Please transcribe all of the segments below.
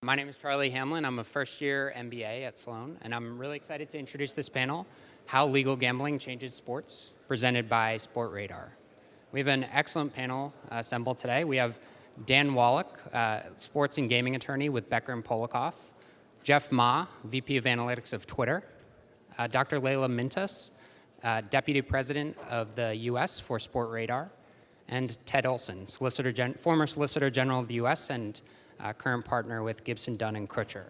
My name is Charlie Hamlin. I'm a first-year MBA at Sloan, and I'm really excited to introduce this panel, How Legal Gambling Changes Sports, presented by Sportradar. We have an excellent panel assembled today. We have Dan Wallach, sports and gaming attorney with Becker and Polikoff, Jeff Ma, VP of Analytics of Twitter, Dr. Leila Mintas, Deputy President of the U.S. for Sportradar, and Ted Olson, former Solicitor General of the U.S. and current partner with Gibson, Dunn & Crutcher.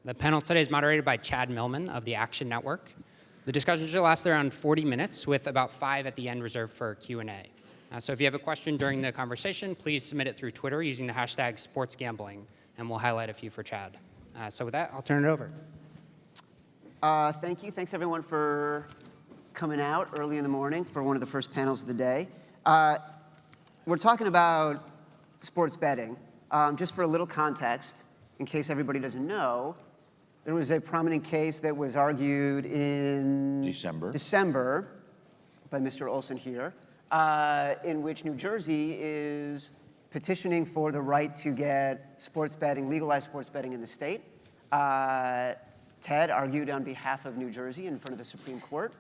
The panel today is moderated by Chad Millman of the Action Network. The discussion should last around 40 minutes with about 5 at the end reserved for Q&A. So if you have a question during the conversation, please submit it through Twitter using the hashtag sportsgambling, and we'll highlight a few for Chad. So with that, I'll turn it over. Thank you. Thanks, everyone, for coming out early in the morning for one of the first panels of the day. We're talking about sports betting. Just for a little context, in case everybody doesn't know, there was a prominent case that was argued in December by Mr. Olson here, in which New Jersey is petitioning for the right to get sports betting, legalized sports betting in the state. Ted argued on behalf of New Jersey in front of the Supreme Court.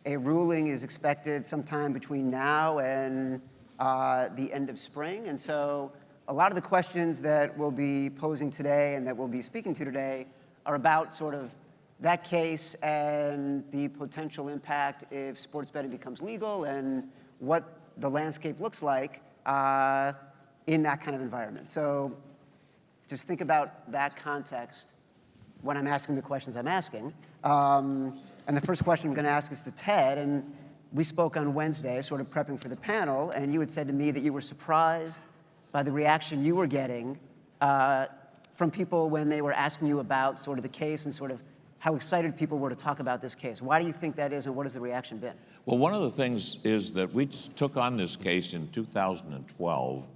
A ruling is expected sometime between now and the end of spring, and so a lot of the questions that we'll be posing today and that we'll be speaking to today are about sort of that case and the potential impact if sports betting becomes legal and what the landscape looks like in that kind of environment. So just think about that context when I'm asking the questions I'm asking. And the first question I'm going to ask is to Ted. And we spoke on Wednesday, sort of prepping for the panel, and you had said to me that you were surprised by the reaction you were getting from people when they were asking you about sort of the case and sort of how excited people were to talk about this case. Why do you think that is, and what has the reaction been? Well, one of the things is that we took on this case in 2012.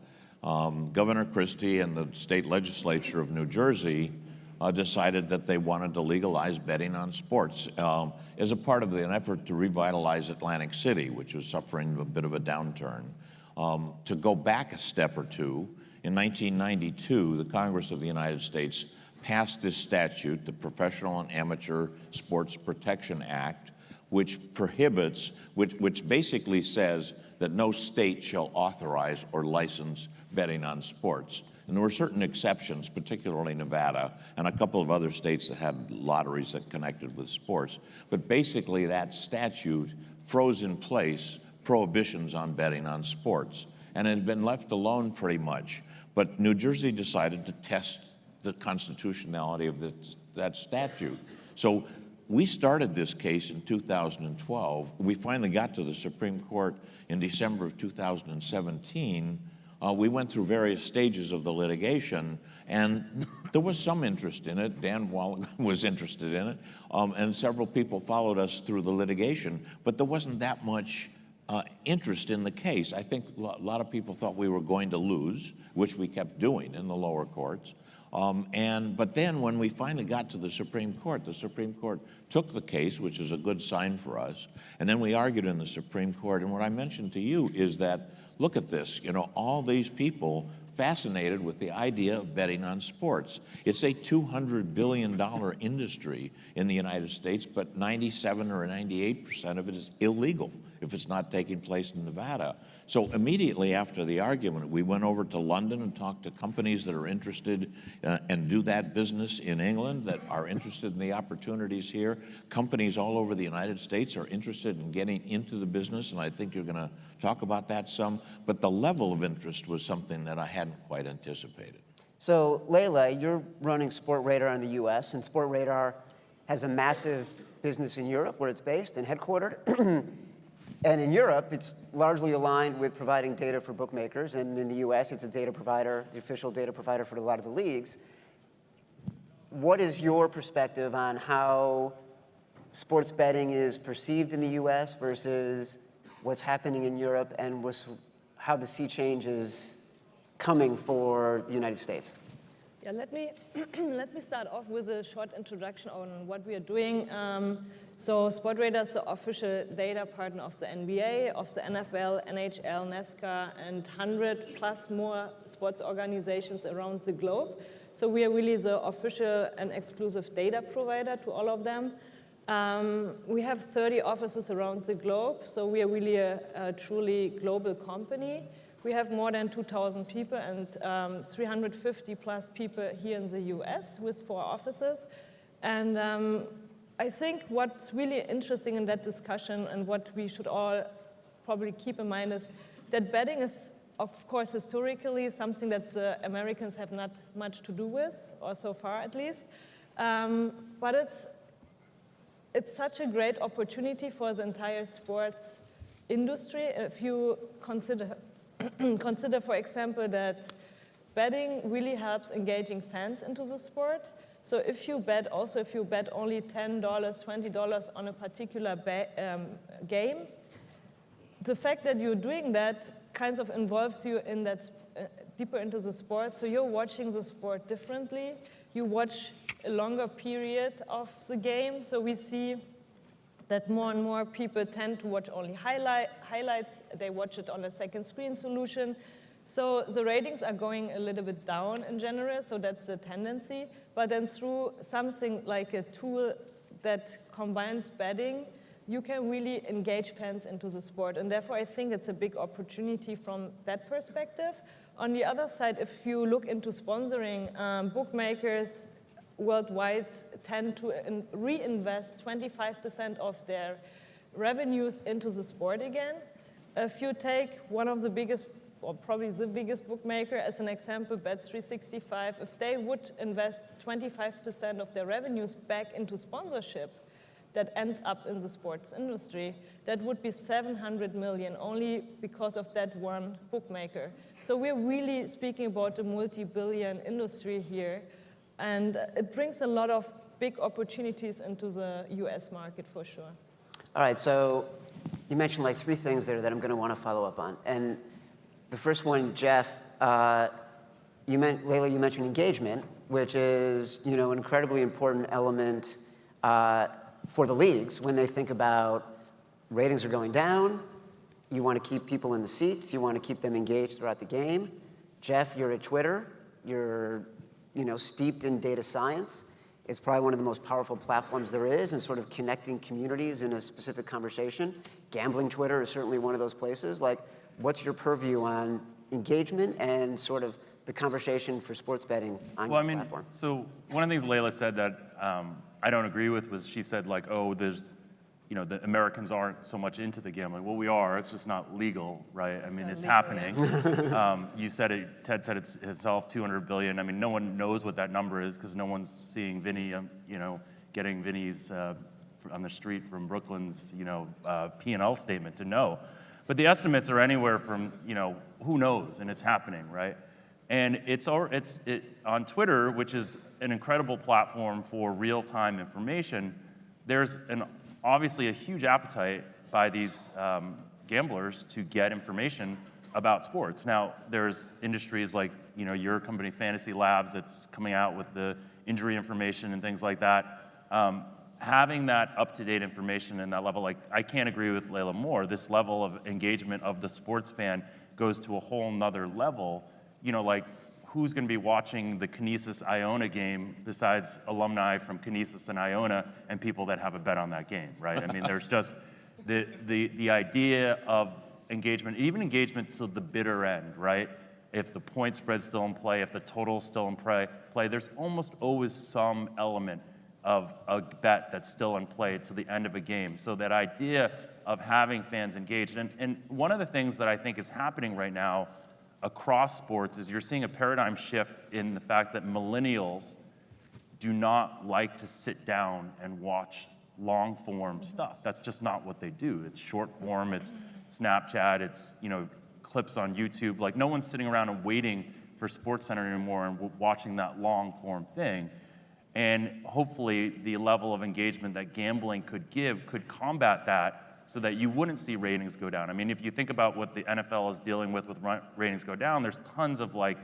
Governor Christie and the state legislature of New Jersey decided that they wanted to legalize betting on sports as a part of an effort to revitalize Atlantic City, which was suffering a bit of a downturn. To go back a step or two, in 1992, the Congress of the United States passed this statute, the Professional and Amateur Sports Protection Act, which prohibits, which basically says that no state shall authorize or license betting on sports. And there were certain exceptions, particularly Nevada and a couple of other states that had lotteries that connected with sports. But basically that statute froze in place prohibitions on betting on sports, and it had been left alone pretty much. But New Jersey decided to test the constitutionality of that statute. So we started this case in 2012. We finally got to the Supreme Court in December of 2017. We went through various stages of the litigation, and there was some interest in it. Dan Wallach was interested in it, and several people followed us through the litigation, but there wasn't that much interest in the case. I think a lot of people thought we were going to lose, which we kept doing in the lower courts. But then when we finally got to the Supreme Court took the case, which is a good sign for us, and then we argued in the Supreme Court. And what I mentioned to you is that, look at this, all these people fascinated with the idea of betting on sports. It's a $200 billion industry in the United States, but 97 or 98% of it is illegal if it's not taking place in Nevada. So immediately after the argument, we went over to London and talked to companies that are interested and do that business in England, that are interested in the opportunities here. Companies all over the United States are interested in getting into the business, and I think you're going to talk about that some. But the level of interest was something that I hadn't quite anticipated. So, Leila, you're running Sportradar in the U.S., and Sportradar has a massive business in Europe where it's based and headquartered. And in Europe, it's largely aligned with providing data for bookmakers. And in the US, it's a data provider, the official data provider for a lot of the leagues. What is your perspective on how sports betting is perceived in the US versus what's happening in Europe, and how the sea change is coming for the United States? Yeah, let me start off with a short introduction on what we are doing. So Sportradar is the official data partner of the NBA, of the NFL, NHL, NASCAR, and 100 plus more sports organizations around the globe. So we are really the official and exclusive data provider to all of them. We have 30 offices around the globe, so we are really a truly global company. We have more than 2,000 people and 350 plus people here in the US with 4 offices. And I think what's really interesting in that discussion and what we should all probably keep in mind is that betting is, of course, historically something that the Americans have not much to do with, or so far at least. But it's such a great opportunity for the entire sports industry. If you consider, for example, that betting really helps engaging fans into the sport. So if you bet only $10, $20 on a particular game, the fact that you're doing that kind of involves you in that deeper into the sport. So you're watching the sport differently. You watch a longer period of the game. So we see that more and more people tend to watch only highlights. They watch it on a second screen solution. So the ratings are going a little bit down in general, so that's the tendency. But then through something like a tool that combines betting, you can really engage fans into the sport. And therefore, I think it's a big opportunity from that perspective. On the other side, if you look into sponsoring, bookmakers worldwide tend to reinvest 25% of their revenues into the sport again. If you take one of the biggest, or probably the biggest bookmaker as an example, Bet365, if they would invest 25% of their revenues back into sponsorship that ends up in the sports industry, that would be 700 million only because of that one bookmaker. So we're really speaking about a multi-billion industry here, and it brings a lot of big opportunities into the US market for sure. All right, so you mentioned like 3 things there that I'm going to want to follow up on. And the first one, Jeff, Layla, you mentioned engagement, which is an incredibly important element for the leagues when they think about ratings are going down. You want to keep people in the seats. You want to keep them engaged throughout the game. Jeff, you're at Twitter. You're steeped in data science. It's probably one of the most powerful platforms there is in sort of connecting communities in a specific conversation. Gambling Twitter is certainly one of those places. Like, what's your purview on engagement and sort of the conversation for sports betting on your platform? So one of the things Layla said that I don't agree with was she said like, oh, there's, the Americans aren't so much into the gambling. Well, we are. It's just not legal, right? I mean, it's happening. You said it. Ted said it's itself 200 billion. I mean, no one knows what that number is because no one's seeing Vinny, getting Vinny's on the street from Brooklyn's, P&L statement to know. But the estimates are anywhere from, who knows, and it's happening, right? And it's on Twitter, which is an incredible platform for real-time information. There's obviously a huge appetite by these gamblers to get information about sports. Now, there's industries like your company, Fantasy Labs, that's coming out with the injury information and things like that. Having that up-to-date information and that level, like I can't agree with Layla more. This level of engagement of the sports fan goes to a whole nother level. Like who's going to be watching the Kinesis Iona game besides alumni from Kinesis and Iona and people that have a bet on that game, right? I mean, there's just the idea of engagement, even engagement to the bitter end, right? If the point spread's still in play, if the total's still in play, there's almost always some element of a bet that's still in play to the end of a game. So that idea of having fans engaged, and one of the things that I think is happening right now across sports is you're seeing a paradigm shift in the fact that millennials do not like to sit down and watch long form stuff. That's just not what they do. It's short form, it's Snapchat, it's clips on YouTube. Like no one's sitting around and waiting for SportsCenter anymore and watching that long form thing. And hopefully the level of engagement that gambling could give could combat that so that you wouldn't see ratings go down. I mean, if you think about what the NFL is dealing with ratings go down, there's tons of like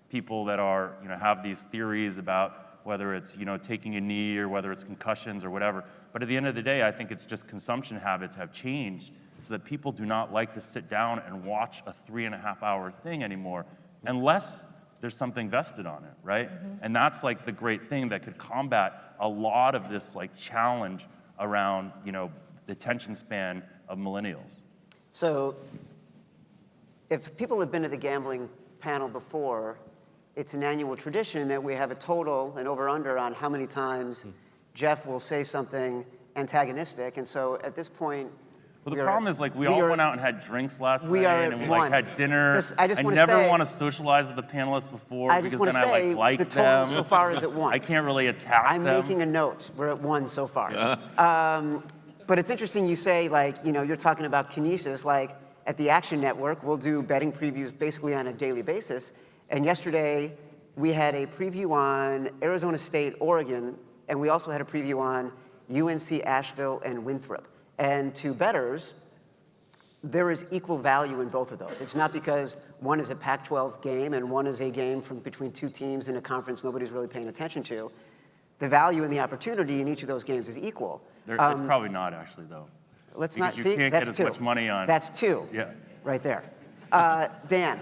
people that are, have these theories about whether it's, taking a knee or whether it's concussions or whatever. But at the end of the day, I think it's just consumption habits have changed so that people do not like to sit down and watch a 3.5-hour thing anymore, unless there's something vested on it, right? And that's like the great thing that could combat a lot of this like challenge around, you know, the attention span of millennials. So if people have been to the gambling panel before, it's an annual tradition that we have a total, an over-under on how many times Jeff will say something antagonistic. And so at this point, well, the problem is, like, we all went out and had drinks last night, and we like had dinner. I never want to socialize with the panelists before because then I like the total them. so far is at 1. I can't really attack I'm them. making a note. We're at 1 so far. But it's interesting you say, like, you know, you're talking about kinesis. Like, at the Action Network, we'll do betting previews basically on a daily basis. And yesterday, we had a preview on Arizona State, Oregon, and we also had a preview on UNC Asheville and Winthrop. And to bettors, there is equal value in both of those. It's not because one is a Pac-12 game and one is a game from between two teams in a conference nobody's really paying attention to. The value and the opportunity in each of those games is equal. It's probably not, actually, though. Let's because not you see. can't That's get as 2. much money on. That's 2. Yeah. Right there. Dan,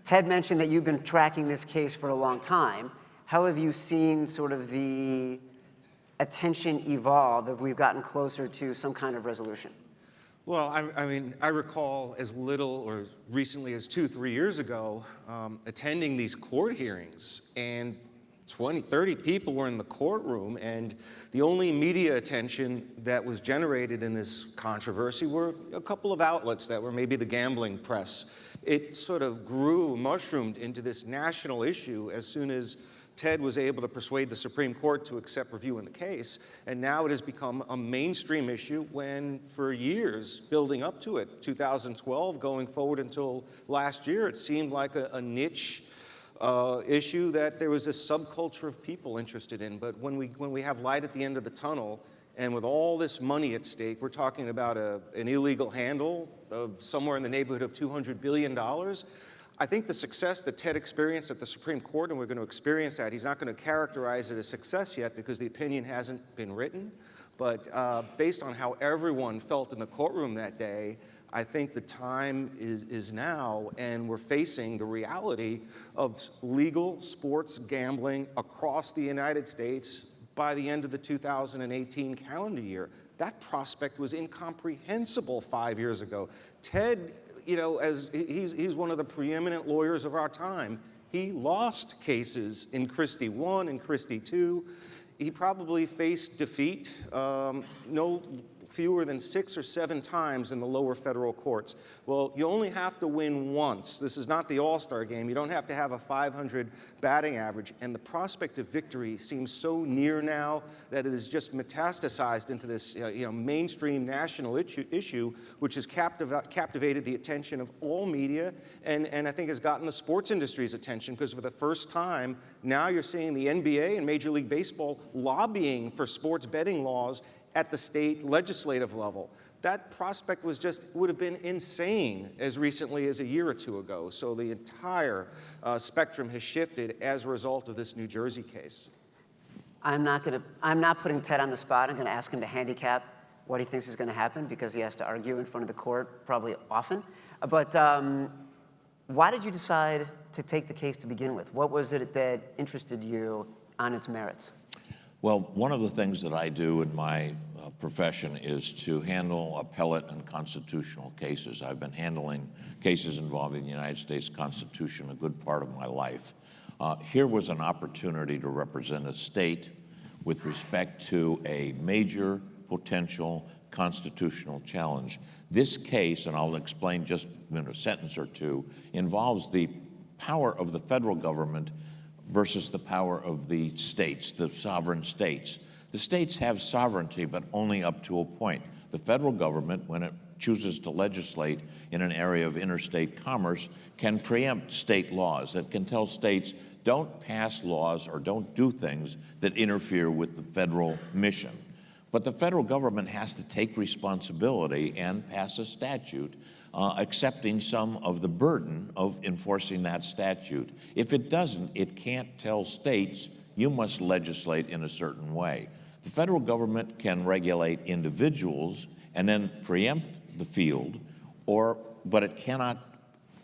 Ted mentioned that you've been tracking this case for a long time. How have you seen sort of the attention evolve if we've gotten closer to some kind of resolution? Well, I mean, I recall as little or as recently as 2-3 years ago attending these court hearings, and 20, 30 people were in the courtroom, and the only media attention that was generated in this controversy were a couple of outlets that were maybe the gambling press. It sort of grew, mushroomed into this national issue as soon as Ted was able to persuade the Supreme Court to accept review in the case, and now it has become a mainstream issue when, for years, building up to it, 2012, going forward until last year, it seemed like a niche issue that there was this subculture of people interested in. But when we have light at the end of the tunnel, and with all this money at stake, we're talking about an illegal handle of somewhere in the neighborhood of $200 billion. I think the success that Ted experienced at the Supreme Court, and we're going to experience that, he's not going to characterize it as success yet because the opinion hasn't been written. But based on how everyone felt in the courtroom that day, I think the time is now, and we're facing the reality of legal sports gambling across the United States by the end of the 2018 calendar year. That prospect was incomprehensible 5 years ago. Ted, you know, as he's one of the preeminent lawyers of our time, he lost cases in Christie 1 and Christie 2. He probably faced defeat no fewer than 6 or 7 times in the lower federal courts. Well, you only have to win once. This is not the All-Star game. You don't have to have a 500 batting average. And the prospect of victory seems so near now that it has just metastasized into this mainstream national issue, which has captivated the attention of all media and I think has gotten the sports industry's attention, because for the first time, now you're seeing the NBA and Major League Baseball lobbying for sports betting laws at the state legislative level. That prospect would have been insane as recently as a year or 2 ago. So the entire spectrum has shifted as a result of this New Jersey case. I'm not putting Ted on the spot. I'm going to ask him to handicap what he thinks is going to happen because he has to argue in front of the court probably often. But why did you decide to take the case to begin with? What was it that interested you on its merits? Well, one of the things that I do in my profession is to handle appellate and constitutional cases. I've been handling cases involving the United States Constitution a good part of my life. Here was an opportunity to represent a state with respect to a major potential constitutional challenge. This case, and I'll explain just in a sentence or two, involves the power of the federal government versus the power of the states, the sovereign states. The states have sovereignty, but only up to a point. The federal government, when it chooses to legislate in an area of interstate commerce, can preempt state laws. It can tell states, don't pass laws or don't do things that interfere with the federal mission. But the federal government has to take responsibility and pass a statute accepting some of the burden of enforcing that statute. If it doesn't, it can't tell states, you must legislate in a certain way. The federal government can regulate individuals and then preempt the field, but it cannot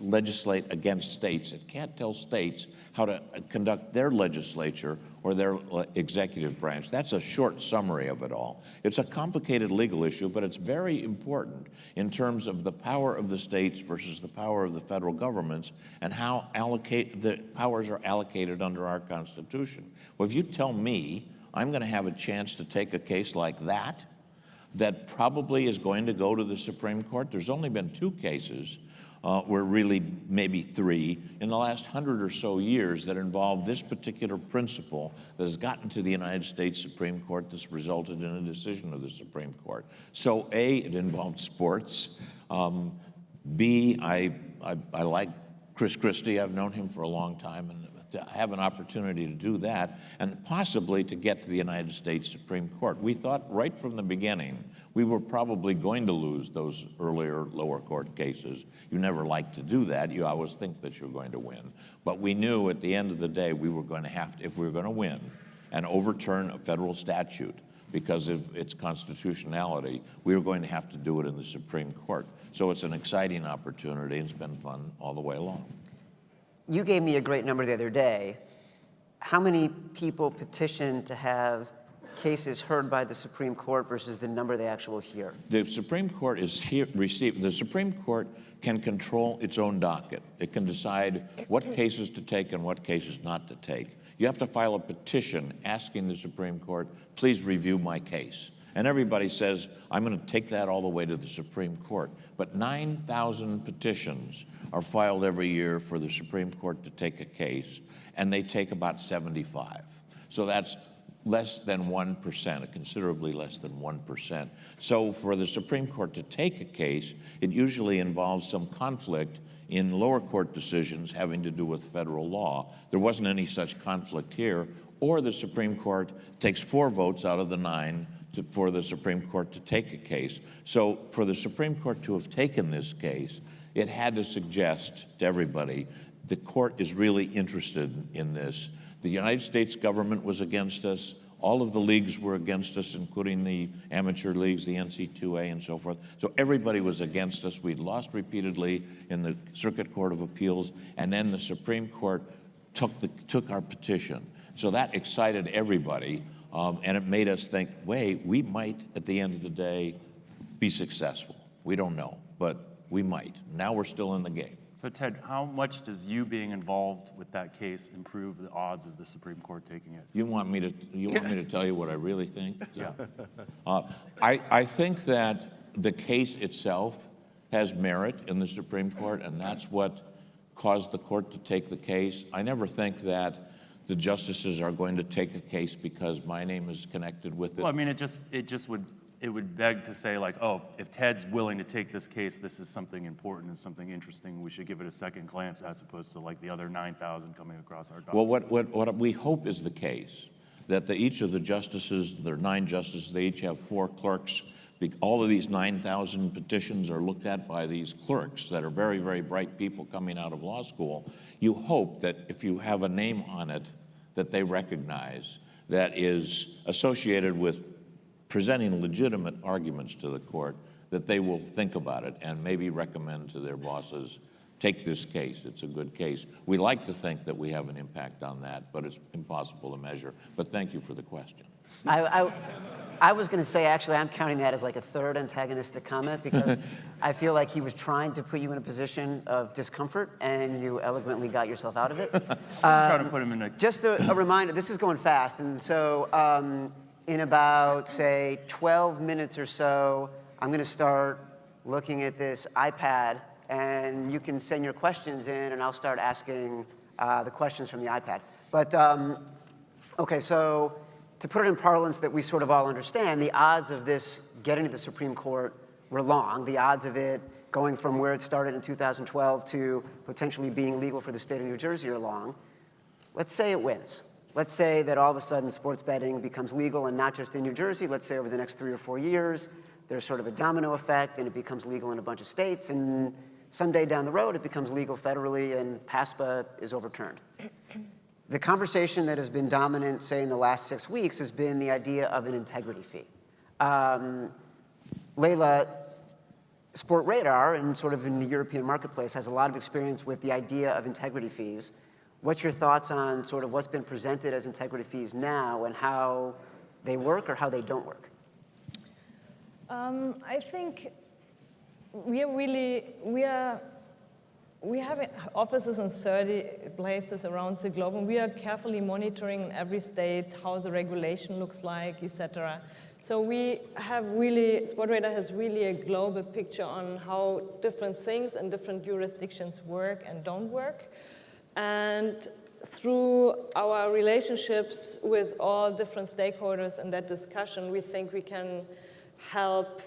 legislate against states. It can't tell states how to conduct their legislature or their executive branch. That's a short summary of it all. It's a complicated legal issue, but it's very important in terms of the power of the states versus the power of the federal governments and how the powers are allocated under our Constitution. Well, if you tell me I'm going to have a chance to take a case like that probably is going to go to the Supreme Court, there's only been 2 cases or really maybe 3 in the last 100 or so years that involve this particular principle that has gotten to the United States Supreme Court that's resulted in a decision of the Supreme Court. So A, it involved sports. B, I like Christie. I've known him for a long time, and to have an opportunity to do that and possibly to get to the United States Supreme Court. We thought right from the beginning we were probably going to lose those earlier lower court cases. You never like to do that. You always think that you're going to win. But we knew at the end of the day we were going to have to, if we were going to win and overturn a federal statute because of its constitutionality, we were going to have to do it in the Supreme Court. So it's an exciting opportunity, and it's been fun all the way along. You gave me a great number the other day. How many people petitioned to have cases heard by the Supreme Court versus the number they actually hear? The Supreme Court is the Supreme Court can control its own docket. It can decide what cases to take and what cases not to take. You have to file a petition asking the Supreme Court, please review my case. And everybody says, I'm going to take that all the way to the Supreme Court. But 9,000 petitions are filed every year for the Supreme Court to take a case, and they take about 75. So that's less than 1%, considerably less than 1%. So for the Supreme Court to take a case, it usually involves some conflict in lower court decisions having to do with federal law. There wasn't any such conflict here, or the Supreme Court takes 4 votes out of the 9 for the Supreme Court to take a case. So for the Supreme Court to have taken this case, it had to suggest to everybody the court is really interested in this. The United States government was against us. All of the leagues were against us, including the amateur leagues, the NCAA, and so forth. So everybody was against us. We'd lost repeatedly in the Circuit Court of Appeals, and then the Supreme Court took our petition. So that excited everybody, and it made us think, wait, we might, at the end of the day, be successful. We don't know, but we might. Now we're still in the game. So Ted, how much does you being involved with that case improve the odds of the Supreme Court taking it? You want me to tell you what I really think? Yeah. I think that the case itself has merit in the Supreme Court, and that's what caused the court to take the case. I never think that the justices are going to take a case because my name is connected with it. Well, I mean, it would beg to say, like, oh, if Ted's willing to take this case, this is something important and something interesting. We should give it a second glance as opposed to like the other 9,000 coming across our docket. Well, what we hope is the case, that each of the justices, there are 9 justices, they each have 4 clerks. All of these 9,000 petitions are looked at by these clerks that are very, very bright people coming out of law school. You hope that if you have a name on it that they recognize that is associated with presenting legitimate arguments to the court, that they will think about it and maybe recommend to their bosses, take this case, it's a good case. We like to think that we have an impact on that, but it's impossible to measure. But thank you for the question. I was going to say, actually, I'm counting that as like a third antagonistic comment because I feel like he was trying to put you in a position of discomfort and you eloquently got yourself out of it. Trying to put him in a... Just a reminder, this is going fast, and so in about, say, 12 minutes or so, I'm going to start looking at this iPad, and you can send your questions in, and I'll start asking the questions from the iPad. But, okay, so to put it in parlance that we sort of all understand, the odds of this getting to the Supreme Court were long. The odds of it going from where it started in 2012 to potentially being legal for the state of New Jersey are long. Let's say it wins. Let's say that all of a sudden sports betting becomes legal, and not just in New Jersey. Let's say over the next 3 or 4 years, there's sort of a domino effect, and it becomes legal in a bunch of states, and someday down the road, it becomes legal federally, and PASPA is overturned. The conversation that has been dominant, say, in the last 6 weeks has been the idea of an integrity fee. Leila, Sport Radar, and sort of in the European marketplace, has a lot of experience with the idea of integrity fees. What's your thoughts on sort of what's been presented as integrity fees now and how they work or how they don't work? I think we have offices in 30 places around the globe, and we are carefully monitoring in every state how the regulation looks like, etc. So we have really, Sportradar has really a global picture on how different things in different jurisdictions work and don't work. And through our relationships with all different stakeholders in that discussion, we think we can help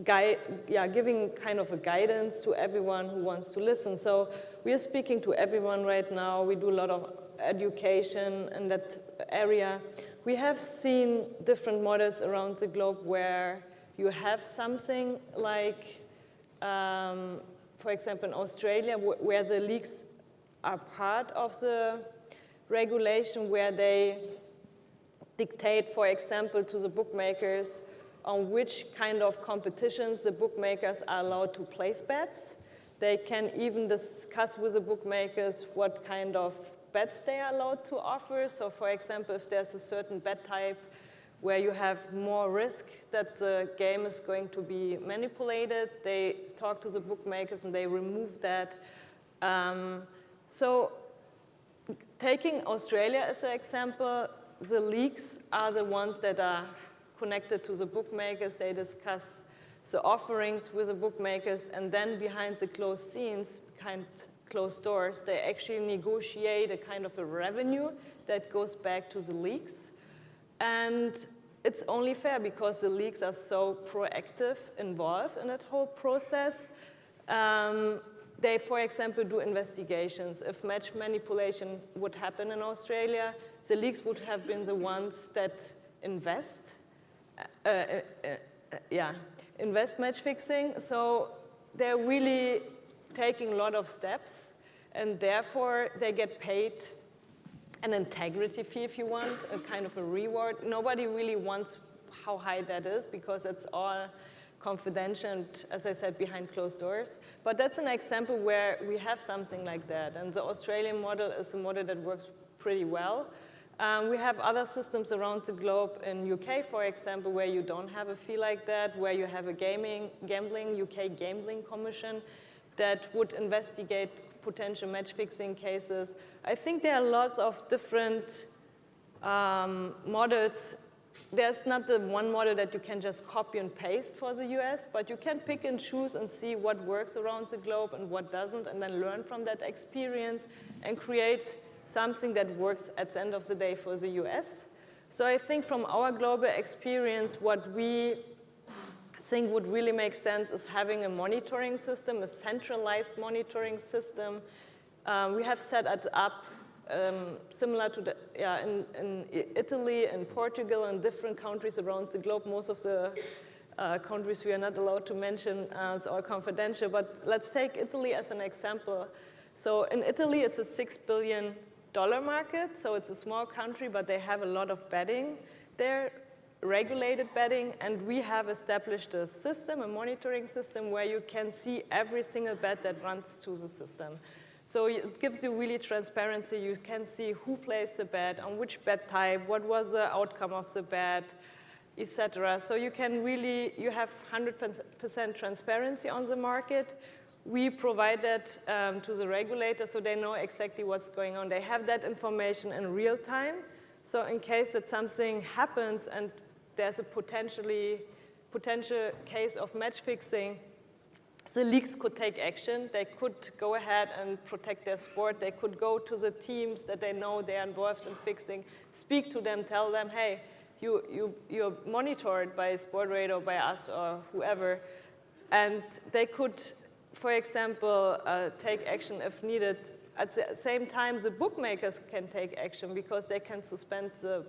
giving kind of a guidance to everyone who wants to listen. So we are speaking to everyone right now. We do a lot of education in that area. We have seen different models around the globe where you have something like, for example, in Australia, where the leagues are part of the regulation, where they dictate, for example, to the bookmakers on which kind of competitions the bookmakers are allowed to place bets. They can even discuss with the bookmakers what kind of bets they are allowed to offer. So for example, if there's a certain bet type where you have more risk that the game is going to be manipulated, they talk to the bookmakers and they remove that. So taking Australia as an example, the leagues are the ones that are connected to the bookmakers. They discuss the offerings with the bookmakers, and then behind the closed scenes, behind closed doors, they actually negotiate a kind of a revenue that goes back to the leagues. And it's only fair because the leagues are so proactive, involved in that whole process. They, for example, do investigations. If match manipulation would happen in Australia, the leagues would have been the ones that invest match fixing. So they're really taking a lot of steps, and therefore they get paid an integrity fee, if you want, a kind of a reward. Nobody really wants how high that is because it's all confidential and, as I said, behind closed doors. But that's an example where we have something like that, and the Australian model is a model that works pretty well. We have other systems around the globe in UK, for example, where you don't have a fee like that, where you have a UK Gambling Commission that would investigate potential match-fixing cases. I think there are lots of different models. There's not the one model that you can just copy and paste for the US, but you can pick and choose and see what works around the globe and what doesn't, and then learn from that experience and create something that works at the end of the day for the US. So I think from our global experience, what we think would really make sense is having a monitoring system, a centralized monitoring system. We have set it up similar to in Italy and Portugal and different countries around the globe. Most of the countries we are not allowed to mention is all confidential, but let's take Italy as an example. So in Italy, it's a $6 billion market, so it's a small country, but they have a lot of betting. They're regulated betting, and we have established a system, a monitoring system, where you can see every single bet that runs to the system. So it gives you really transparency. You can see who placed the bet, on which bet type, what was the outcome of the bet, etc. So you can really, you have 100% transparency on the market. We provide that to the regulator so they know exactly what's going on. They have that information in real time. So in case that something happens and there's a potential case of match fixing, the leagues could take action. They could go ahead and protect their sport. They could go to the teams that they know they are involved in fixing, speak to them, tell them, hey, you're monitored by Sportradar, by us, or whoever. And they could, for example, take action if needed. At the same time, the bookmakers can take action because they can suspend the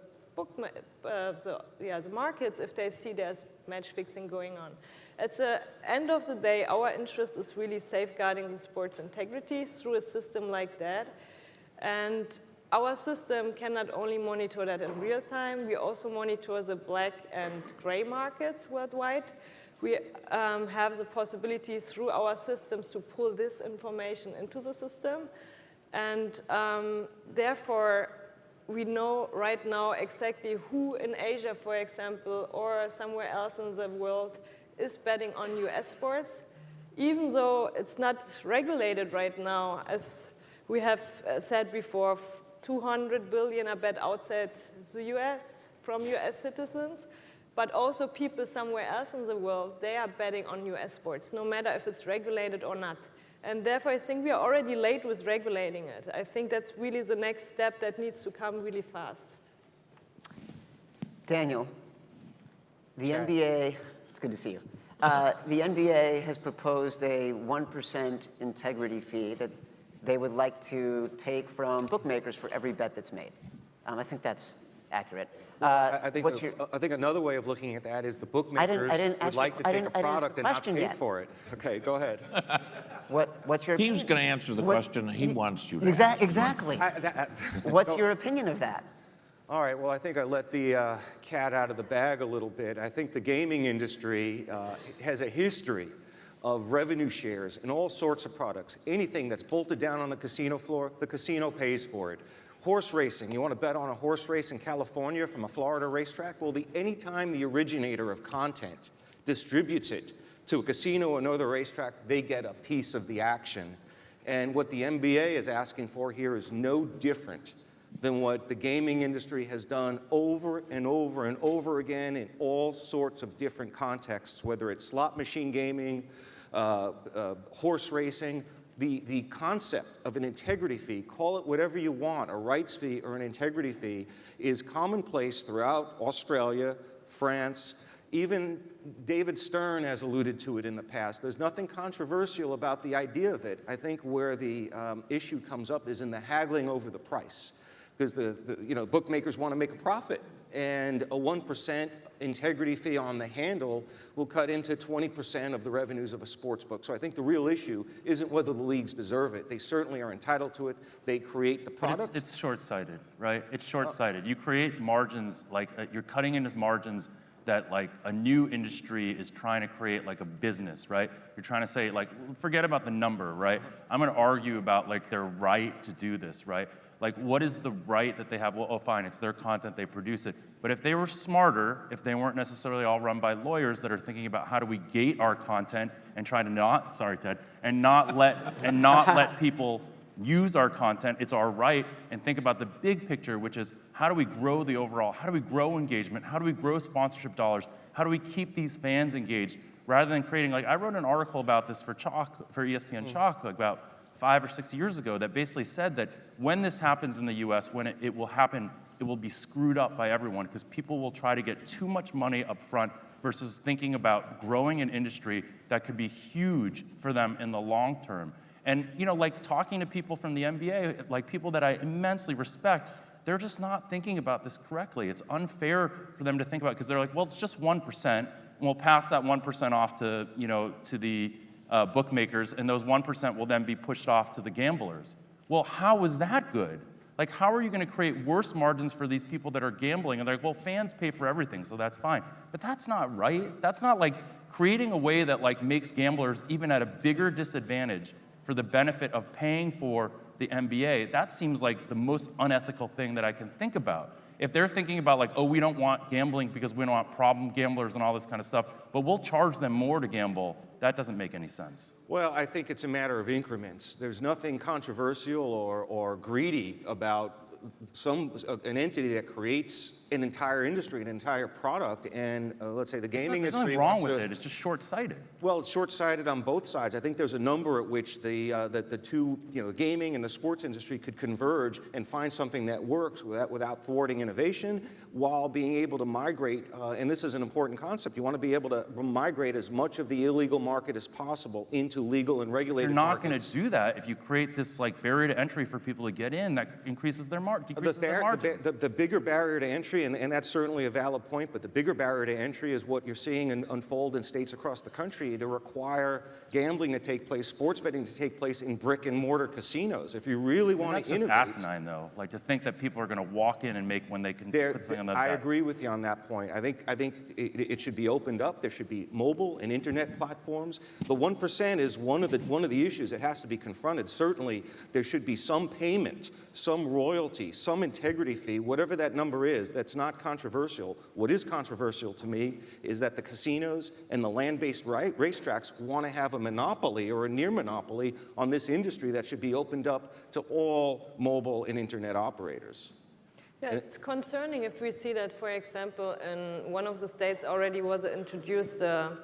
markets if they see there's match fixing going on. At the end of the day, our interest is really safeguarding the sport's integrity through a system like that. And our system can not only monitor that in real time, we also monitor the black and gray markets worldwide. We have the possibility through our systems to pull this information into the system. And therefore, we know right now exactly who in Asia, for example, or somewhere else in the world is betting on US sports, even though it's not regulated right now. As we have said before, 200 billion are bet outside the US from US citizens, but also people somewhere else in the world, they are betting on US sports, no matter if it's regulated or not. And therefore, I think we are already late with regulating it. I think that's really the next step that needs to come really fast. Daniel, the NBA, it's good to see you. The NBA has proposed a 1% integrity fee that they would like to take from bookmakers for every bet that's made. I think that's accurate. I think another way of looking at that is the bookmakers would like to take a product and not pay for it. Okay, go ahead. What's your He opinion? was going to answer the question he wants you to. Exactly. What's your opinion of that? All right, well, I think I let the cat out of the bag a little bit. I think the gaming industry has a history of revenue shares in all sorts of products. Anything that's bolted down on the casino floor, the casino pays for it. Horse racing, you want to bet on a horse race in California from a Florida racetrack? Well, anytime the originator of content distributes it to a casino or another racetrack, they get a piece of the action. And what the NBA is asking for here is no different than what the gaming industry has done over and over and over again in all sorts of different contexts, whether it's slot machine gaming, horse racing. The concept of an integrity fee, call it whatever you want, a rights fee or an integrity fee, is commonplace throughout Australia, France. Even David Stern has alluded to it in the past. There's nothing controversial about the idea of it. I think where the issue comes up is in the haggling over the price, because the bookmakers want to make a profit, and a 1% integrity fee on the handle will cut into 20% of the revenues of a sports book. So I think the real issue isn't whether the leagues deserve it. They certainly are entitled to it. They create the product. But it's short-sighted, right? It's short-sighted. You create margins, like you're cutting into margins that like a new industry is trying to create like a business, right? You're trying to say like, forget about the number, right? I'm gonna argue about like their right to do this, right? Like, what is the right that they have? Well, oh, fine, it's their content, they produce it. But if they were smarter, if they weren't necessarily all run by lawyers that are thinking about how do we gate our content and try to not, sorry, Ted, and not let people use our content, it's our right, and think about the big picture, which is how do we grow the overall, how do we grow engagement, how do we grow sponsorship dollars, how do we keep these fans engaged, rather than creating, like, I wrote an article about this for ESPN Chalk, like about 5 or 6 years ago, that basically said that when this happens in the US, when it will happen, it will be screwed up by everyone, because people will try to get too much money up front versus thinking about growing an industry that could be huge for them in the long term. And, you know, like talking to people from the NBA, like people that I immensely respect, they're just not thinking about this correctly. It's unfair for them to think about it, because they're like, well, it's just 1%, and we'll pass that 1% off to, you know, to the bookmakers, and those 1% will then be pushed off to the gamblers. Well, how is that good? Like, how are you going to create worse margins for these people that are gambling? And they're like, well, fans pay for everything, so that's fine. But that's not right. That's not like creating a way that like makes gamblers even at a bigger disadvantage for the benefit of paying for the NBA. That seems like the most unethical thing that I can think about. If they're thinking about like, oh, we don't want gambling because we don't want problem gamblers and all this kind of stuff, but we'll charge them more to gamble, that doesn't make any sense. Well, I think it's a matter of increments. There's nothing controversial or greedy about an entity that creates an entire industry, an entire product, and let's say the gaming industry. There's nothing wrong with it. It's just short-sighted. Well, it's short-sighted on both sides. I think there's a number at which the two, the gaming and the sports industry could converge and find something that works without thwarting innovation, while being able to migrate. And this is an important concept. You want to be able to migrate as much of the illegal market as possible into legal and regulated markets. You're not going to do that if you create this like barrier to entry for people to get in that increases their margin. decreases the margins. The bigger barrier to entry, and that's certainly a valid point, but the bigger barrier to entry is what you're seeing unfold in states across the country to require gambling to take place, sports betting to take place in brick and mortar casinos. If you really want to innovate. That's just asinine, though. Like, to think that people are going to walk in and make when they can put something on the I agree with you on that point. I think it should be opened up. There should be mobile and internet platforms. The 1% is one of the issues that has to be confronted. Certainly, there should be some payment, some royalty, some integrity fee, whatever that number is. That's not controversial. What is controversial to me is that the casinos and the land-based racetracks want to have a monopoly or a near monopoly on this industry that should be opened up to all mobile and internet operators. Yeah, it's concerning if we see that, for example, in one of the states already was introduced a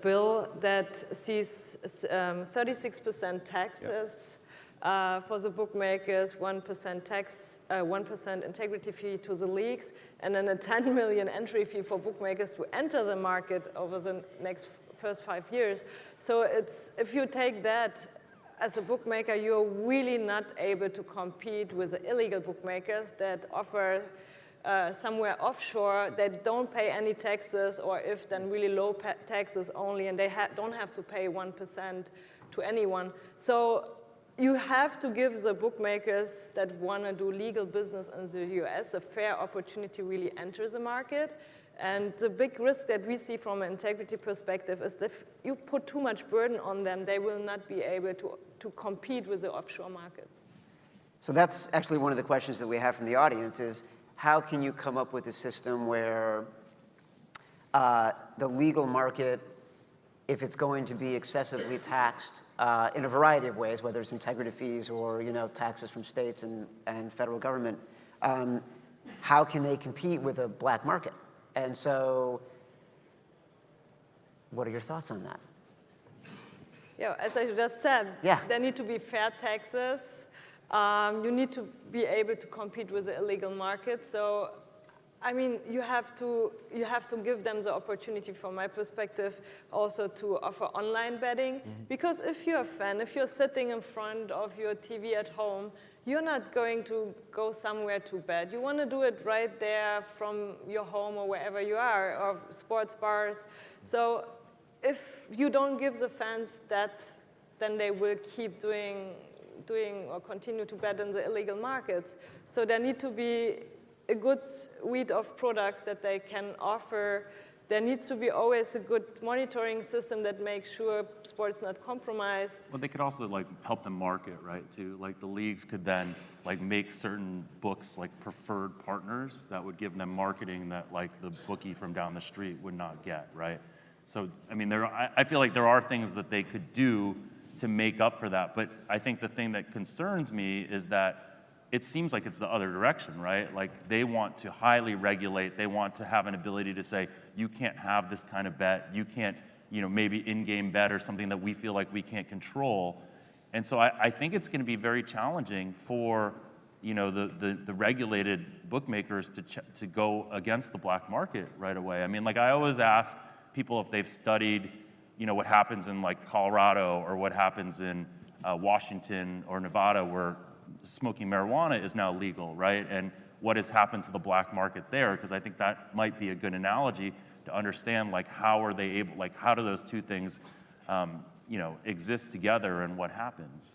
bill that sees 36% taxes for the bookmakers, 1% tax, 1% integrity fee to the leagues, and then a 10 million entry fee for bookmakers to enter the market over the first 5 years. So if you take that as a bookmaker, you're really not able to compete with the illegal bookmakers that offer somewhere offshore that don't pay any taxes, or if then really low taxes only, and they don't have to pay 1% to anyone. So you have to give the bookmakers that want to do legal business in the US a fair opportunity to really enter the market. And the big risk that we see from an integrity perspective is that if you put too much burden on them, they will not be able to compete with the offshore markets. So that's actually one of the questions that we have from the audience is, how can you come up with a system where the legal market, if it's going to be excessively taxed in a variety of ways, whether it's integrity fees or taxes from states and federal government, how can they compete with a black market? And so, what are your thoughts on that? Yeah, as I just said, there need to be fair taxes. You need to be able to compete with the illegal market. So, I mean, you have to give them the opportunity, from my perspective, also to offer online betting. Because if you're a fan, if you're sitting in front of your TV at home, you're not going to go somewhere to bet. You want to do it right there from your home or wherever you are, or sports bars. So if you don't give the fans that, then they will keep doing or continue to bet in the illegal markets. So there need to be a good suite of products that they can offer. There needs to be always a good monitoring system that makes sure sports not compromised. Well, they could also help them market, right? Too, the leagues could then make certain books preferred partners that would give them marketing that the bookie from down the street would not get, right? So I mean, I feel like there are things that they could do to make up for that. But I think the thing that concerns me is that it seems like it's the other direction, right? They want to highly regulate. They want to have an ability to say, you can't have this kind of bet. You can't, maybe in-game bet or something that we feel like we can't control. And so I think it's going to be very challenging for, the regulated bookmakers to go against the black market right away. I mean, I always ask people if they've studied, what happens in Colorado or what happens in Washington or Nevada, where smoking marijuana is now legal, right? And what has happened to the black market there? Because I think that might be a good analogy to understand, how are they able, how do those two things, exist together, and what happens?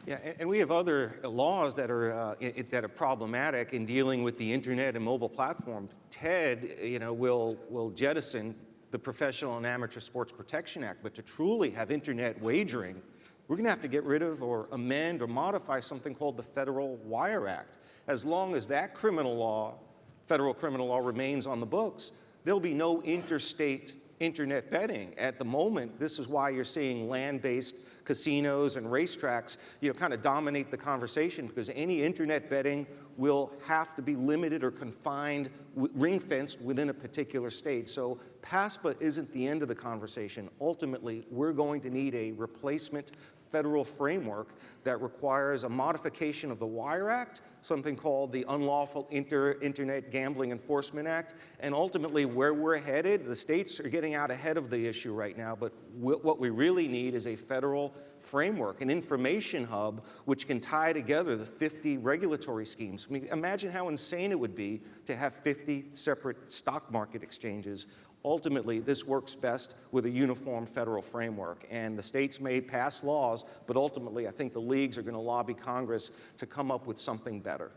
Yeah, and we have other laws that are problematic in dealing with the internet and mobile platform. TED, will jettison the Professional and Amateur Sports Protection Act, but to truly have internet wagering, we're going to have to get rid of or amend or modify something called the Federal Wire Act. As long as that federal criminal law remains on the books, there'll be no interstate internet betting. At the moment, this is why you're seeing land-based casinos and racetracks, kind of dominate the conversation, because any internet betting will have to be limited or confined, ring-fenced within a particular state. So PASPA isn't the end of the conversation. Ultimately, we're going to need a replacement federal framework that requires a modification of the Wire Act, something called the Unlawful Internet Gambling Enforcement Act, and ultimately where we're headed, the states are getting out ahead of the issue right now, but what we really need is a federal framework, an information hub which can tie together the 50 regulatory schemes. I mean, imagine how insane it would be to have 50 separate stock market exchanges. Ultimately, this works best with a uniform federal framework, and the states may pass laws, but ultimately I think the leagues are going to lobby Congress to come up with something better.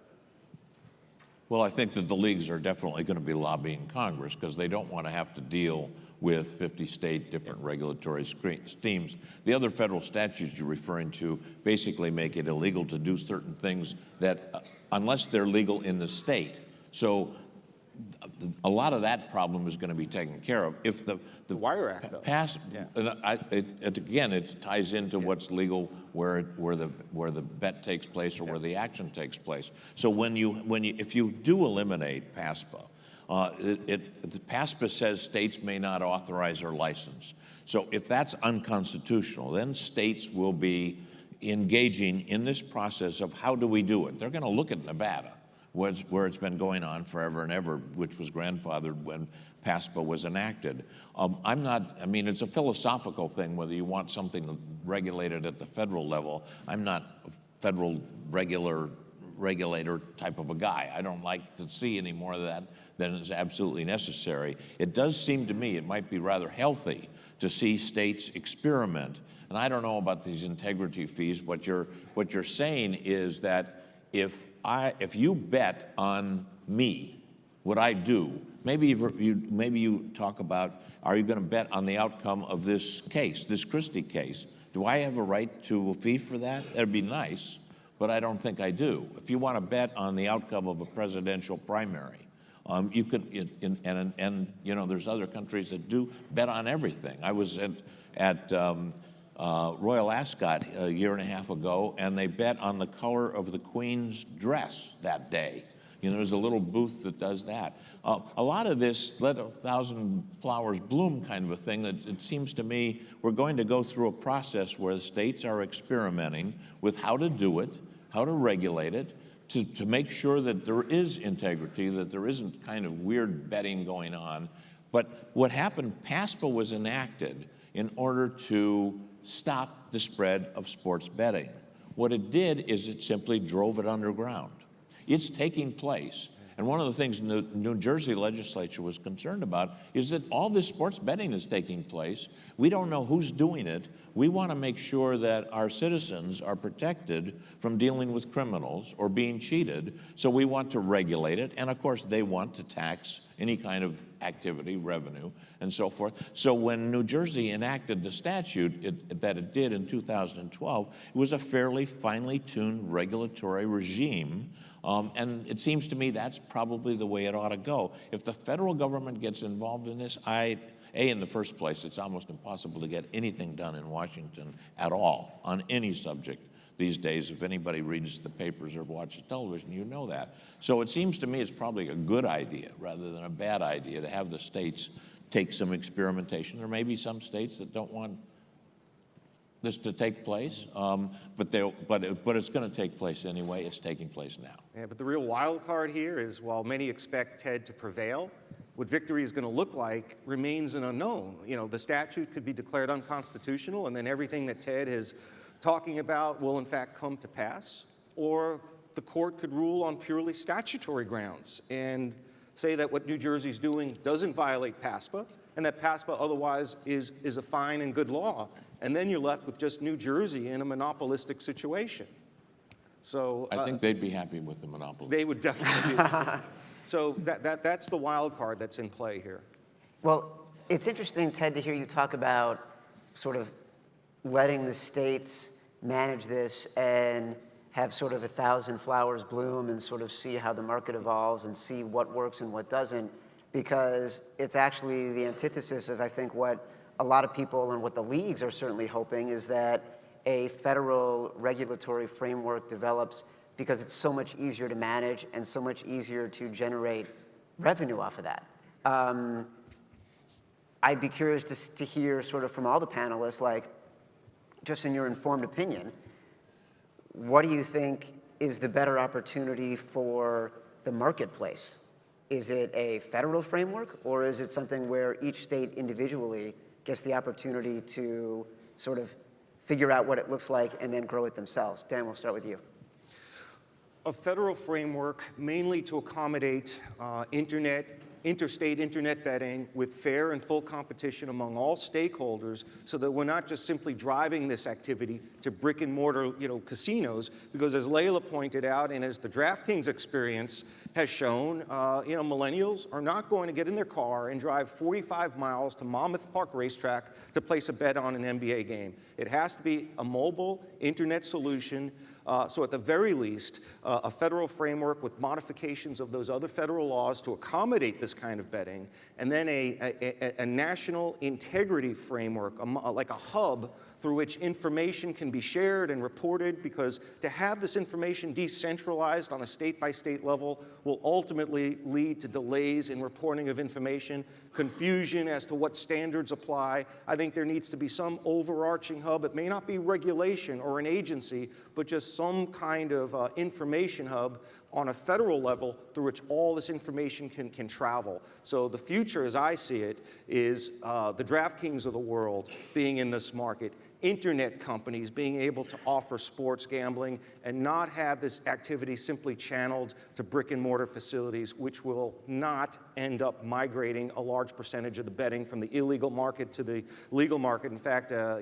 Well, I think that the leagues are definitely going to be lobbying Congress because they don't want to have to deal with 50 state different regulatory schemes. The other federal statutes you're referring to basically make it illegal to do certain things that, unless they're legal in the state. So a lot of that problem is going to be taken care of if the Wire Act, though. Again, it ties into what's legal where the bet takes place or where the action takes place. So if you do eliminate PASPA, the PASPA says states may not authorize or license. So if that's unconstitutional, then states will be engaging in this process of how do we do it. They're going to look at Nevada, where it's been going on forever and ever, which was grandfathered when PASPA was enacted. It's a philosophical thing whether you want something regulated at the federal level. I'm not a federal regulator type of a guy. I don't like to see any more of that than is absolutely necessary. It does seem to me it might be rather healthy to see states experiment. And I don't know about these integrity fees. What you're saying is that if you bet on me, what I do, maybe you talk about, are you going to bet on the outcome of this case, this Christie case? Do I have a right to a fee for that? That'd be nice, but I don't think I do. If you want to bet on the outcome of a presidential primary, you could, and there's other countries that do bet on everything. I was at Royal Ascot a year and a half ago, and they bet on the color of the Queen's dress that day. There's a little booth that does that. A lot of this let 1,000 flowers bloom kind of a thing that it seems to me we're going to go through a process where the states are experimenting with how to do it, how to regulate it, to make sure that there is integrity, that there isn't kind of weird betting going on. But what happened, PASPA was enacted in order to stop the spread of sports betting. What it did is it simply drove it underground. It's taking place. And one of the things the New Jersey legislature was concerned about is that all this sports betting is taking place. We don't know who's doing it. We want to make sure that our citizens are protected from dealing with criminals or being cheated. So we want to regulate it. And of course, they want to tax any kind of activity, revenue, and so forth. So when New Jersey enacted the statute that it did in 2012, it was a fairly finely tuned regulatory regime. And it seems to me that's probably the way it ought to go. If the federal government gets involved in this, in the first place, it's almost impossible to get anything done in Washington at all on any subject these days. If anybody reads the papers or watches television, you know that. So it seems to me it's probably a good idea rather than a bad idea to have the states take some experimentation. There may be some states that don't want this to take place, but it's going to take place anyway. It's taking place now. Yeah, but the real wild card here is while many expect Ted to prevail, what victory is going to look like remains an unknown. The statute could be declared unconstitutional, and then everything that Ted is talking about will in fact come to pass, or the court could rule on purely statutory grounds and say that what New Jersey's doing doesn't violate PASPA, and that PASPA otherwise is a fine and good law. And then you're left with just New Jersey in a monopolistic situation. So I think they'd be happy with the monopoly. They would definitely be. So that's the wild card that's in play here. Well, it's interesting, Ted, to hear you talk about sort of letting the states manage this and have sort of 1,000 flowers bloom and sort of see how the market evolves and see what works and what doesn't, because it's actually the antithesis of, I think, what a lot of people and what the leagues are certainly hoping is that a federal regulatory framework develops because it's so much easier to manage and so much easier to generate revenue off of that. I'd be curious to hear sort of from all the panelists, like, just in your informed opinion, what do you think is the better opportunity for the marketplace? Is it a federal framework, or is it something where each state individually gets the opportunity to sort of figure out what it looks like, and then grow it themselves? Dan, we'll start with you. A federal framework mainly to accommodate interstate internet betting with fair and full competition among all stakeholders, so that we're not just simply driving this activity to brick and mortar, casinos, because as Layla pointed out, and as the DraftKings experience has shown, millennials are not going to get in their car and drive 45 miles to Monmouth Park Racetrack to place a bet on an NBA game. It has to be a mobile internet solution. So at the very least, a federal framework with modifications of those other federal laws to accommodate this kind of betting, and then a national integrity framework, like a hub through which information can be shared and reported, because to have this information decentralized on a state-by-state level will ultimately lead to delays in reporting of information, confusion as to what standards apply. I think there needs to be some overarching hub. It may not be regulation or an agency, but just some kind of information hub on a federal level through which all this information can travel. So the future, as I see it, is the DraftKings of the world being in this market, internet companies being able to offer sports gambling and not have this activity simply channeled to brick and mortar facilities, which will not end up migrating a large percentage of the betting from the illegal market to the legal market. In fact, there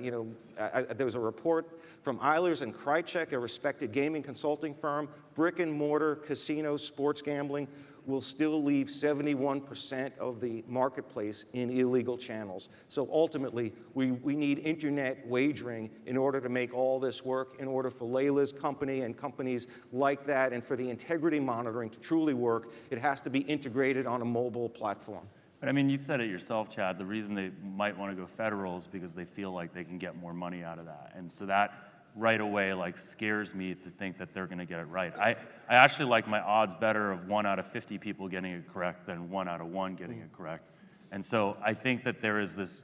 was a report from Eilers and Krychek, a respected gaming consulting firm. Brick and mortar casino sports gambling will still leave 71% of the marketplace in illegal channels. So ultimately, we need internet wagering in order to make all this work, in order for Layla's company and companies like that, and for the integrity monitoring to truly work. It has to be integrated on a mobile platform. But I mean, you said it yourself, Chad. The reason they might want to go federal is because they feel like they can get more money out of that. And so that right away scares me to think that they're going to get it right. I actually like my odds better of 1 out of 50 people getting it correct than 1 out of 1 getting it correct. And so I think that there is this,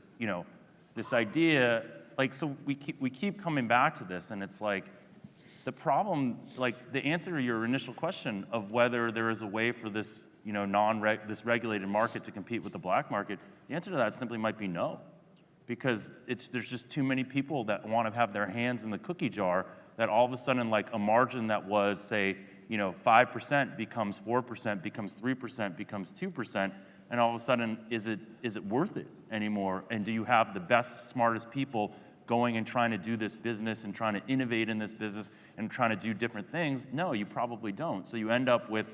this idea, so we keep coming back to this, and it's the problem, the answer to your initial question of whether there is a way for this, this regulated market to compete with the black market, the answer to that simply might be no. Because there's just too many people that want to have their hands in the cookie jar, that all of a sudden a margin that was, say, 5% becomes 4%, becomes 3%, becomes 2%, and all of a sudden, is it worth it anymore? And do you have the best, smartest people going and trying to do this business and trying to innovate in this business and trying to do different things? No, you probably don't. So you end up with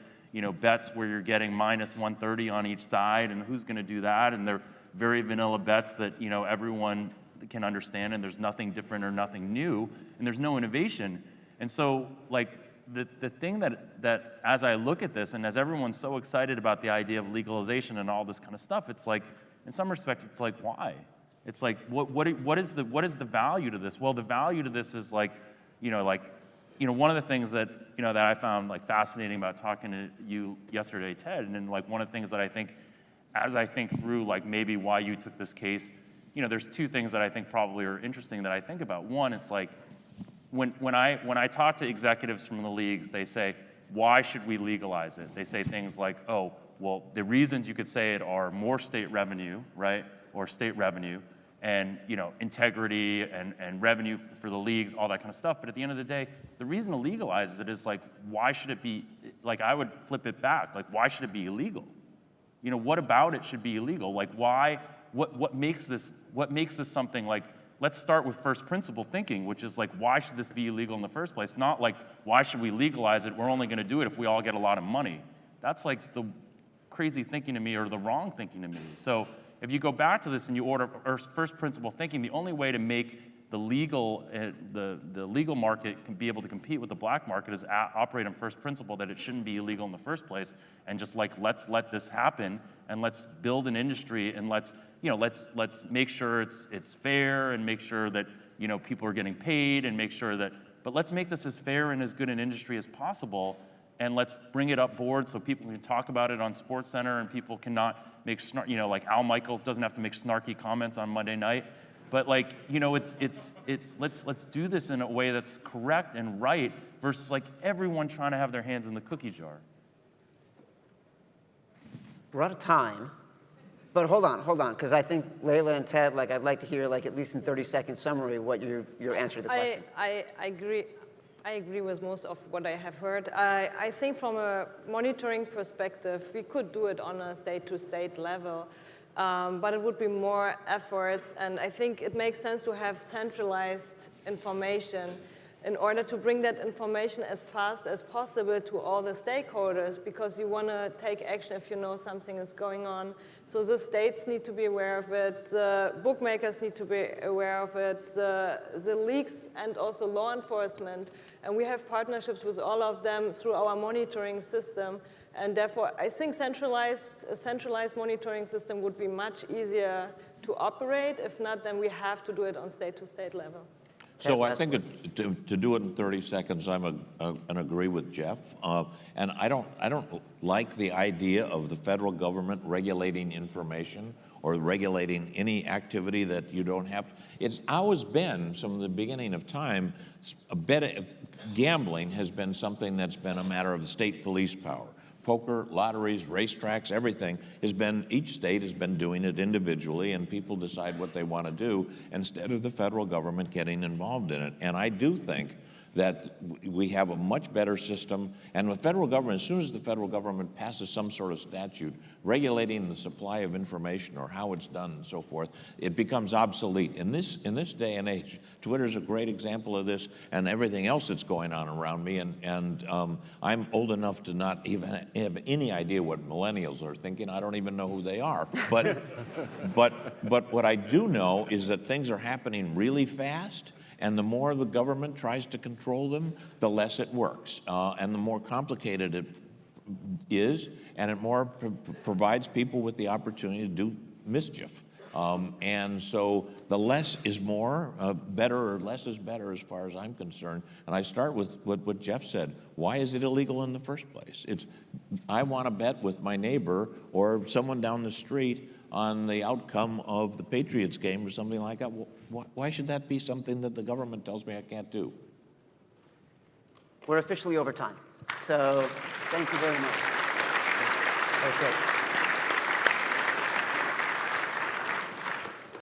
bets where you're getting minus 130 on each side, and who's going to do that? And they're very vanilla bets that everyone can understand, and there's nothing different or nothing new, and there's no innovation. And so the thing that as I look at this, and as everyone's so excited about the idea of legalization and all this kind of stuff, it's in some respect, it's why? It's what is the value to this? Well, the value to this is one of the things that that I found fascinating about talking to you yesterday, Ted, and then one of the things that I think, as I think through maybe why you took this case, there's two things that I think probably are interesting that I think about. One, it's when I talk to executives from the leagues, they say, why should we legalize it? They say things like, oh, well, the reasons you could say it are more state revenue, right, or state revenue, and integrity and revenue for the leagues, all that kind of stuff. But at the end of the day, the reason to legalize it is why should it be? I would flip it back. Why should it be illegal? What about it should be illegal? Why? What makes this something let's start with first principle thinking, which is why should this be illegal in the first place? Not why should we legalize it? We're only going to do it if we all get a lot of money. That's the crazy thinking to me, or the wrong thinking to me. So if you go back to this and you order first principle thinking, the only way to make the legal market can be able to compete with the black market is operate on first principle that it shouldn't be illegal in the first place, and just let's let this happen, and let's build an industry, and let's make sure it's fair, and make sure that people are getting paid, and make sure that, but let's make this as fair and as good an industry as possible, and let's bring it up board so people can talk about it on SportsCenter, and people cannot make Al Michaels doesn't have to make snarky comments on Monday night. But let's do this in a way that's correct and right versus everyone trying to have their hands in the cookie jar. We're out of time, But hold on, because I think Layla and Ted, like, I'd like to hear, like, at least in 30-second summary what your answer to the question. I agree. I agree with most of what I have heard. I think from a monitoring perspective, we could do it on a state-to-state level, but it would be more efforts, and I think it makes sense to have centralized information in order to bring that information as fast as possible to all the stakeholders, because you want to take action if you know something is going on. So the states need to be aware of it, bookmakers need to be aware of it, the leagues and also law enforcement. And we have partnerships with all of them through our monitoring system. And therefore, I think a centralized monitoring system would be much easier to operate. If not, then we have to do it on state-to-state level. So I think to do it in 30 seconds, I'm an agree with Jeff, and I don't like the idea of the federal government regulating information or regulating any activity that you don't have. It's always been, from the beginning of time, gambling has been something that's been a matter of the state police power. Poker, lotteries, racetracks, everything has been, each state has been doing it individually, and people decide what they want to do instead of the federal government getting involved in it. And I do think that we have a much better system, and the federal government, as soon as the federal government passes some sort of statute regulating the supply of information or how it's done and so forth, it becomes obsolete. In this day and age, Twitter's a great example of this, and everything else that's going on around me, and I'm old enough to not even have any idea what millennials are thinking. I don't even know who they are. But what I do know is that things are happening really fast, and the more the government tries to control them, the less it works. And the more complicated it is, and it more provides people with the opportunity to do mischief. And so the less is more, better or less is better as far as I'm concerned. And I start with what Jeff said. Why is it illegal in the first place? I want to bet with my neighbor or someone down the street on the outcome of the Patriots game or something like that. Why should that be something that the government tells me I can't do? We're officially over time. So thank you very much. That was great.